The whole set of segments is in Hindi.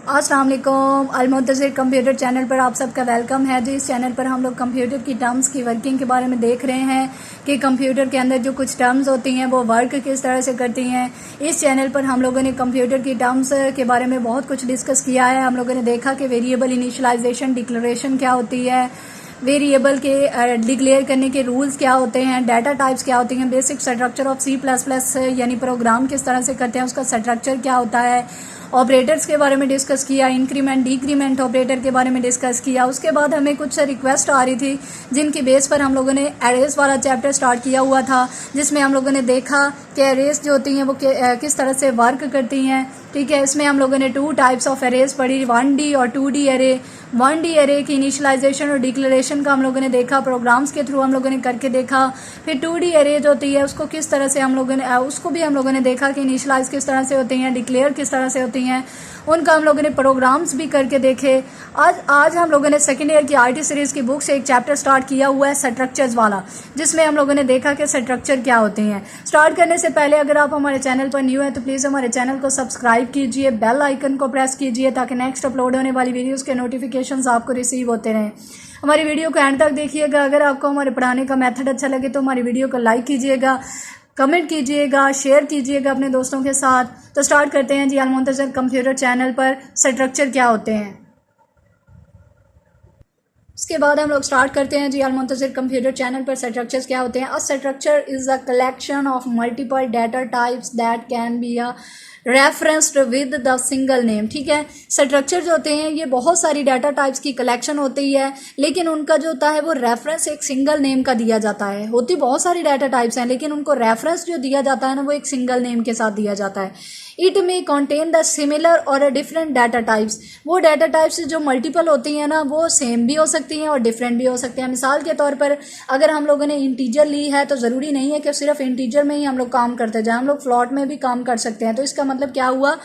अस्सलाम वालेकुम। मुंतज़िर कंप्यूटर चैनल पर आप सबका वेलकम है। जी, इस चैनल पर हम लोग कंप्यूटर की टर्म्स की वर्किंग के बारे में देख रहे हैं कि कंप्यूटर के अंदर जो कुछ टर्म्स होती हैं वो वर्क किस तरह से करती हैं। इस चैनल पर हम लोगों ने कंप्यूटर की टर्म्स के बारे में बहुत कुछ डिस्कस किया है। हम लोगों ने देखा कि वेरिएबल इनिशियलाइजेशन डिक्लेरेशन क्या होती है, वेरिएबल के डिक्लेयर करने के रूल्स क्या होते हैं, डाटा टाइप्स क्या होती हैं, बेसिक स्ट्रक्चर ऑफ C++ यानी प्रोग्राम किस तरह से करते हैं, उसका स्ट्रक्चर क्या होता है, ऑपरेटर्स के बारे में डिस्कस किया, इंक्रीमेंट डिक्रीमेंट ऑपरेटर के बारे में डिस्कस किया। उसके बाद हमें कुछ रिक्वेस्ट आ रही थी जिनकी बेस पर हम लोगों ने एरेज वाला चैप्टर स्टार्ट किया हुआ था, जिसमें हम लोगों ने देखा कि एरेज जो होती हैं वो किस तरह से वर्क करती हैं। ठीक है, इसमें हम लोगों ने 2 टाइप्स ऑफ एरेज पढ़ी, 1D और 2D एरे। 1D एरे की इनिशियलाइजेशन और डिक्लेरेशन का हम लोगों ने देखा, प्रोग्राम्स के थ्रू हम लोगों ने करके देखा। फिर 2D एरे जो होती है उसको किस तरह से हम लोगों ने उसको भी हम लोगों ने देखा कि इनिशियलाइज किस तरह से होती हैं, डिक्लेयर किस तरह से होती हैं, उनका हम लोगों ने प्रोग्राम्स भी करके देखे। आज हम लोगों ने सेकेंड ईयर की आईटी सीरीज की बुक से एक चैप्टर स्टार्ट किया हुआ है स्ट्रक्चर्स वाला, जिसमें हम लोगों ने देखा कि स्ट्रक्चर क्या होते हैं। स्टार्ट करने से पहले अगर आप हमारे चैनल पर न्यू है तो प्लीज़ हमारे चैनल को सब्सक्राइब कीजिए, बेल आइकन को प्रेस कीजिए ताकि नेक्स्ट अपलोड होने वाली वीडियोज़ के नोटिफिकेशंस आपको रिसीव होते रहें। हमारी वीडियो को एंड तक देखिएगा। अगर आपको हमारे पढ़ाने का मेथड अच्छा लगे तो हमारी वीडियो को लाइक कीजिएगा, कमेंट कीजिएगा, शेयर कीजिएगा अपने दोस्तों के साथ। तो स्टार्ट करते हैं जी। मुंतज़िर कंप्यूटर चैनल पर स्ट्रक्चर क्या होते हैं, उसके बाद हम लोग स्टार्ट करते हैं जी। मुंतज़िर कंप्यूटर चैनल पर स्ट्रक्चर्स क्या होते हैं। A structure is a collection of multiple data types that can be a referenced with the single name. ठीक है, स्ट्रक्चर जो होते हैं ये बहुत सारी डाटा टाइप्स की कलेक्शन होती है, लेकिन उनका जो होता है वो रेफरेंस एक सिंगल नेम का दिया जाता है। होती बहुत सारी डाटा टाइप्स हैं, लेकिन उनको रेफरेंस जो दिया जाता है ना वो एक सिंगल नेम के साथ दिया जाता है। It may contain the similar और अ डिफरेंट डाटा टाइप्स। वो डाटा टाइप्स जो मल्टीपल होती हैं ना वो सेम भी हो सकती हैं और डिफरेंट भी हो सकते हैं। मिसाल के तौर पर अगर हम लोगों ने इंटीजर ली है तो ज़रूरी नहीं है कि सिर्फ इंटीजर में ही हम लोग काम करते जाएं, हम लोग फ्लॉट में भी काम कर सकते हैं। तो इसका मतलब क्या हुआ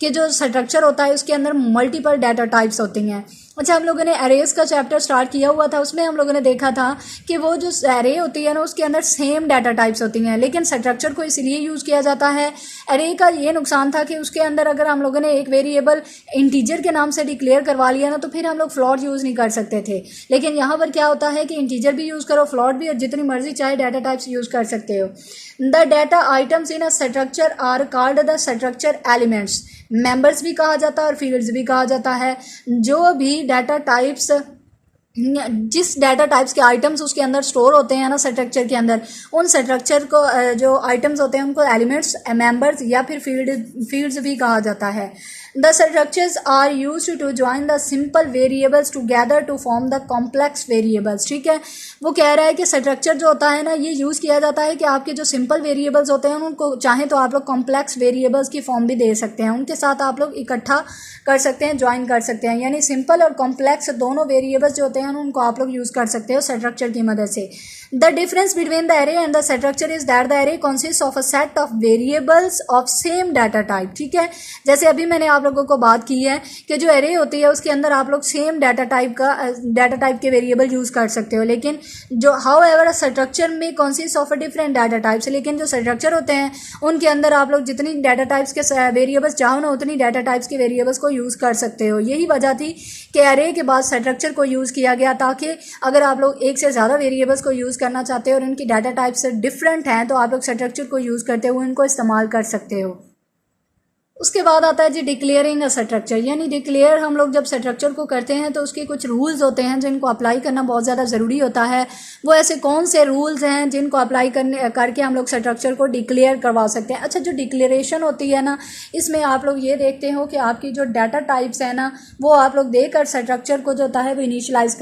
कि जो स्ट्रक्चर होता है उसके अंदर मल्टीपल डाटा टाइप्स होती हैं। अच्छा, हम लोगों ने एरेज का चैप्टर स्टार्ट किया हुआ था, उसमें हम लोगों ने देखा था कि वो जो एरे होती है ना उसके अंदर सेम डाटा टाइप्स होती हैं, लेकिन स्ट्रक्चर को इसलिए यूज़ किया जाता है। एरे का ये नुकसान था कि उसके अंदर अगर हम लोगों ने एक वेरिएबल इंटीजर के नाम से डिक्लेयर करवा लिया ना तो फिर हम लोग फ्लॉट यूज़ नहीं कर सकते थे। लेकिन यहाँ पर क्या होता है कि इंटीजर भी यूज़ करो, फ्लॉट भी, और जितनी मर्जी चाहे डाटा टाइप्स यूज़ कर सकते हो। The data items in a structure are called the structure elements. Members भी कहा जाता है और फील्ड्स भी कहा जाता है। जो भी डाटा टाइप्स, जिस डाटा टाइप्स के आइटम्स उसके अंदर स्टोर होते हैं ना स्ट्रक्चर के अंदर, उन स्ट्रक्चर को जो आइटम्स होते हैं उनको एलिमेंट्स, मेंबर्स या फिर फील्ड्स भी कहा जाता है। The structures are used to join the simple variables together to form the complex variables। ठीक है, वो कह रहा है कि स्ट्रक्चर जो होता है ना ये यूज़ किया जाता है कि आपके जो सिंपल वेरिएबल्स होते हैं उनको चाहे तो आप लोग कॉम्प्लेक्स वेरिएबल्स की फॉर्म भी दे सकते हैं, उनके साथ आप लोग इकट्ठा कर सकते हैं, ज्वाइन कर सकते हैं। यानी सिंपल और कॉम्प्लेक्स दोनों वेरिएबल्स जो होते हैं उनको आप लोग यूज़ कर सकते हो स्ट्रक्चर की मदद से। The difference between the array and the structure is that the array consist of a set of variables of same data type. ठीक है, जैसे अभी मैंने आप लोगों को बात की है कि जो एरे होती है उसके अंदर आप लोग सेम डाटा टाइप के वेरिएबल यूज़ कर सकते हो, लेकिन जो हाउ एवर स्ट्रक्चर में consist of a different data types, लेकिन जो स्ट्रक्चर होते हैं उनके अंदर आप लोग जितनी डाटा टाइप्स के वेरिएबल्स चाहो ना उतनी डाटा टाइप्स के वेरिएबल्स को यूज़ कर सकते हो। यही वजह थी कि एरे के बाद स्ट्रक्चर को यूज़ किया गया, ताकि अगर आप लोग एक से ज़्यादा वेरिएबल्स को यूज़ करना चाहते हो और उनकी डाटा टाइप्स डिफरेंट हैं तो आप लोग स्ट्रक्चर को यूज़ करते हुए इनको इस्तेमाल कर सकते हो। उसके बाद आता है जी डिक्लेयरिंग अ स्ट्रक्चर, यानी डिक्लेयर हम लोग जब स्ट्रक्चर को करते हैं तो उसके कुछ रूल्स होते हैं जिनको अप्लाई करना बहुत ज़्यादा ज़रूरी होता है। वो ऐसे कौन से रूल्स हैं जिनको अप्लाई करके हम लोग स्ट्रक्चर को डिक्लेयर करवा सकते हैं। अच्छा, जो डिक्लेरेशन होती है ना इसमें आप लोग ये देखते हो कि आपकी जो डाटा टाइप्स है ना वो आप लोग देकर स्ट्रक्चर को जो होता है वो इनिशियलाइज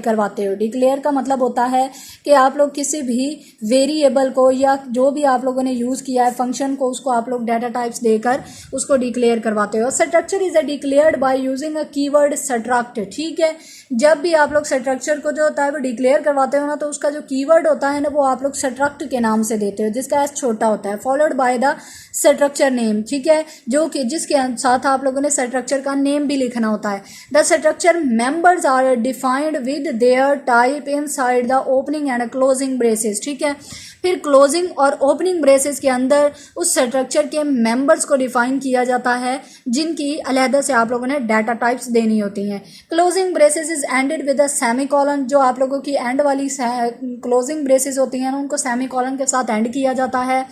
करवाते हो। डिक्लेयर का मतलब होता है कि आप लोग किसी भी वेरिएबल को या जो भी आप लोगों ने यूज़ किया है फंक्शन को, उसको आप लोग डाटा टाइप्स देकर उसको डिक्लेयर करवाते हो। Structure is declared by using a keyword struct. ठीक है, जब भी आप लोग स्ट्रक्चर को जो होता है वो डिक्लेयर करवाते हो ना तो उसका जो कीवर्ड होता है ना वो आप लोग स्ट्रक्ट के नाम से देते हो, जिसका एस छोटा होता है, followed by the structure name. ठीक है, जो कि जिसके साथ आप लोगों ने स्ट्रक्चर का नेम भी लिखना होता है। The structure members are defined with their type inside the opening and closing braces. ठीक है, फिर क्लोजिंग और ओपनिंग ब्रेसेस के अंदर उस स्ट्रक्चर के मेंबर मेंबर्स को डिफाइन किया जाता है जिनकी अलहदा से आप लोगों ने डाटा टाइप्स देनी होती हैं। Closing braces is ended with a semicolon, जो आप लोगों की एंड वाली क्लोजिंग ब्रेसेस होती हैं ना उनको सेमीकोलन के साथ एंड किया जाता है।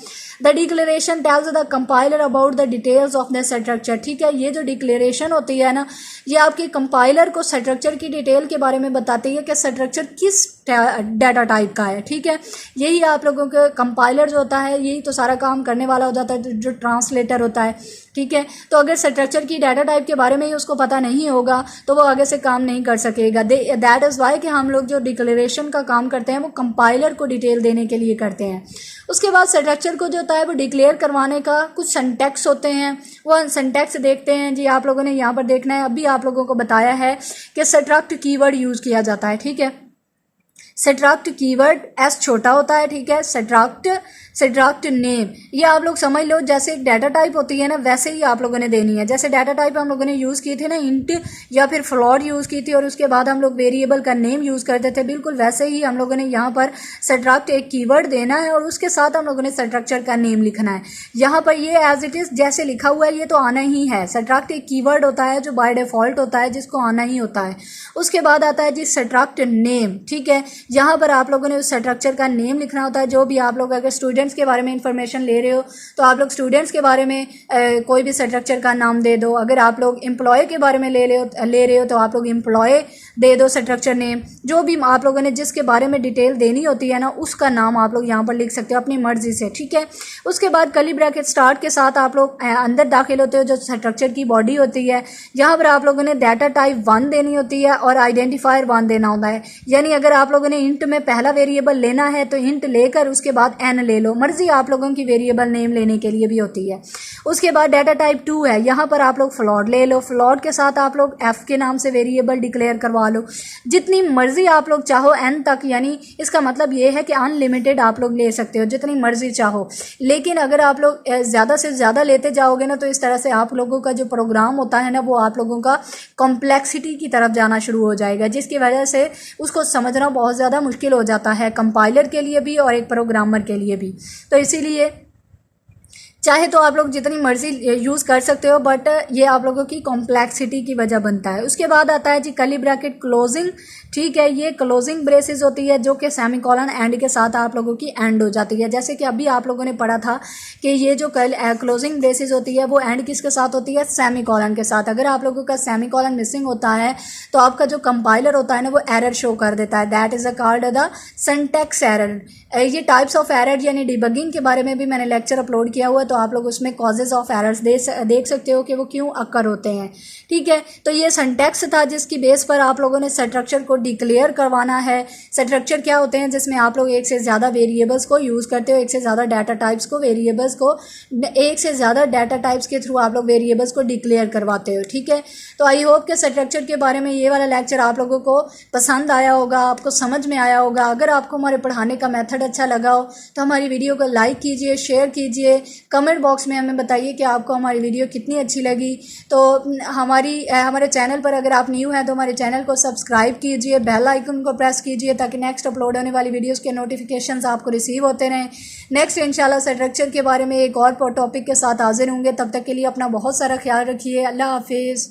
The declaration tells the compiler about the details of the structure, ठीक है, ये जो डिक्लेरेशन होती है ना ये आपके कंपाइलर को स्ट्रक्चर की डिटेल के बारे में बताती है कि स्ट्रक्चर किस डाटा टाइप का है, ठीक है। यही आप लोगों के कंपाइलर जो होता है यही तो सारा काम करने वाला हो जाता है, जो ट्रांसलेटर होता है, ठीक है। तो अगर स्ट्रक्चर की डाटा टाइप के बारे में ही उसको पता नहीं होगा तो वो आगे से काम नहीं कर सकेगा। दैट इज़ वाई कि हम लोग जो डिक्लेरेशन का काम करते हैं वो कंपाइलर को डिटेल देने के लिए करते हैं। उसके बाद स्ट्रक्चर को जो होता है वो डिक्लेयर करवाने का कुछ सिंटैक्स होते हैं, वो सिंटैक्स देखते हैं जी। आप लोगों ने यहाँ पर देखना है, अभी आप लोगों को बताया है कि स्ट्रक्ट कीवर्ड यूज़ किया जाता है, ठीक है। स्ट्रक्ट कीवर्ड एस छोटा होता है, ठीक है। स्ट्रक्ट नेम, ये आप लोग समझ लो जैसे एक डाटा टाइप होती है ना वैसे ही आप लोगों ने देनी है। जैसे डाटा टाइप हम लोगों ने यूज़ की थी ना इंट या फिर फ्लोट यूज़ की थी और उसके बाद हम लोग वेरिएबल का नेम यूज़ करते थे, बिल्कुल वैसे ही हम लोगों ने यहाँ पर स्ट्रक्ट एक कीवर्ड देना है और उसके साथ हम लोगों ने स्ट्रक्चर का नेम लिखना है। यहाँ पर ये एज इट इज़ जैसे लिखा हुआ है ये तो आना ही है। स्ट्रक्ट एक कीवर्ड होता है जो बाय डिफ़ॉल्ट होता है जिसको आना ही होता है। उसके बाद आता है जी स्ट्रक्ट नेम, ठीक है। यहाँ पर आप लोगों ने उस स्ट्रक्चर का नेम लिखना होता है। जो भी आप लोग अगर स्टूडेंट्स के बारे में इंफॉर्मेशन ले रहे हो तो आप लोग स्टूडेंट्स के बारे में कोई भी स्ट्रक्चर का नाम दे दो। अगर आप लोग एम्प्लॉय के बारे में ले रहे हो तो आप लोग एम्प्लॉय दे दो स्ट्रक्चर नेम। जो भी आप लोगों ने जिसके बारे में डिटेल देनी होती है ना उसका नाम आप लोग यहाँ पर लिख सकते हो अपनी मर्जी से, ठीक है। उसके बाद कर्ली ब्रैकेट स्टार्ट के साथ आप लोग अंदर दाखिल होते हो जो स्ट्रक्चर की बॉडी होती है। यहाँ पर आप लोगों ने डाटा टाइप 1 देनी होती है और आइडेंटिफायर 1 देना होता है। यानी अगर आप लोगों ने इंट में पहला वेरिएबल लेना है तो इंट लेकर उसके बाद एन ले लो, मर्जी आप लोगों की वेरिएबल नेम लेने के लिए भी होती है। उसके बाद डाटा टाइप 2 है, यहाँ पर आप लोग फ्लोट ले लो, फ्लोट के साथ आप लोग एफ के नाम से वेरिएबल डिक्लेयर करवा लो जितनी मर्जी आप लोग चाहो एन तक। यानी इसका मतलब ये है कि अनलिमिटेड आप लोग ले सकते हो जितनी मर्जी चाहो। लेकिन अगर आप लोग ज़्यादा से ज़्यादा लेते जाओगे ना तो इस तरह से आप लोगों का जो प्रोग्राम होता है ना वो आप लोगों का कॉम्प्लेक्सिटी की तरफ जाना शुरू हो जाएगा, जिसकी वजह से उसको समझना बहुत ज़्यादा मुश्किल हो जाता है कंपाइलर के लिए भी और एक प्रोग्रामर के लिए भी। तो इसीलिए चाहे तो आप लोग जितनी मर्जी यूज़ कर सकते हो बट ये आप लोगों की कॉम्प्लेक्सिटी की वजह बनता है। उसके बाद आता है जी कर्ली ब्रैकेट क्लोजिंग, ठीक है। ये क्लोजिंग ब्रेसेस होती है जो कि सेमीकोलन एंड के साथ आप लोगों की एंड हो जाती है। जैसे कि अभी आप लोगों ने पढ़ा था कि ये जो क्लोजिंग ब्रेसेस होती है वो एंड किसके साथ होती है, सेमीकोलन के साथ। अगर आप लोगों का सेमीकोलन मिसिंग होता है तो आपका जो कंपाइलर होता है ना वो एरर शो कर देता है। That is a called the syntax error. ये टाइप्स ऑफ एरर यानी डिबगिंग के बारे में भी मैंने लेक्चर अपलोड किया हुआ है तो आप लोग उसमें कॉजेज ऑफ एरर्स देख सकते हो कि वो क्यों अकर होते हैं, ठीक है। तो ये सिंटैक्स था जिसकी बेस पर आप लोगों ने स्ट्रक्चर को डिक्लेयर करवाना है। स्ट्रक्चर क्या होते हैं जिसमें आप लोग एक से ज़्यादा वेरिएबल्स को यूज़ करते हो, एक से ज़्यादा डाटा टाइप्स को वेरिएबल्स को एक से ज़्यादा डाटा टाइप्स के थ्रू आप लोग वेरिएबल्स को डिक्लेयर करवाते हो, ठीक है। तो आई होप कि स्ट्रक्चर के बारे में ये वाला लेक्चर आप लोगों को पसंद आया होगा, आपको समझ में आया होगा। अगर आपको हमारे पढ़ाने का मेथड अच्छा लगा हो तो हमारी वीडियो को लाइक कीजिए, शेयर कीजिए, कमेंट बॉक्स में हमें बताइए कि आपको हमारी वीडियो कितनी अच्छी लगी। तो हमारे चैनल पर अगर आप न्यू हैं तो हमारे चैनल को सब्सक्राइब कीजिए, बेल आइकन को प्रेस कीजिए ताकि नेक्स्ट अपलोड होने वाली वीडियोस के नोटिफिकेशंस आपको रिसीव होते रहें। नेक्स्ट इंशाल्लाह स्ट्रक्चर के बारे में एक और टॉपिक के साथ हाजिर होंगे। तब तक के लिए अपना बहुत सारा ख्याल रखिए। अल्लाह हाफिज़।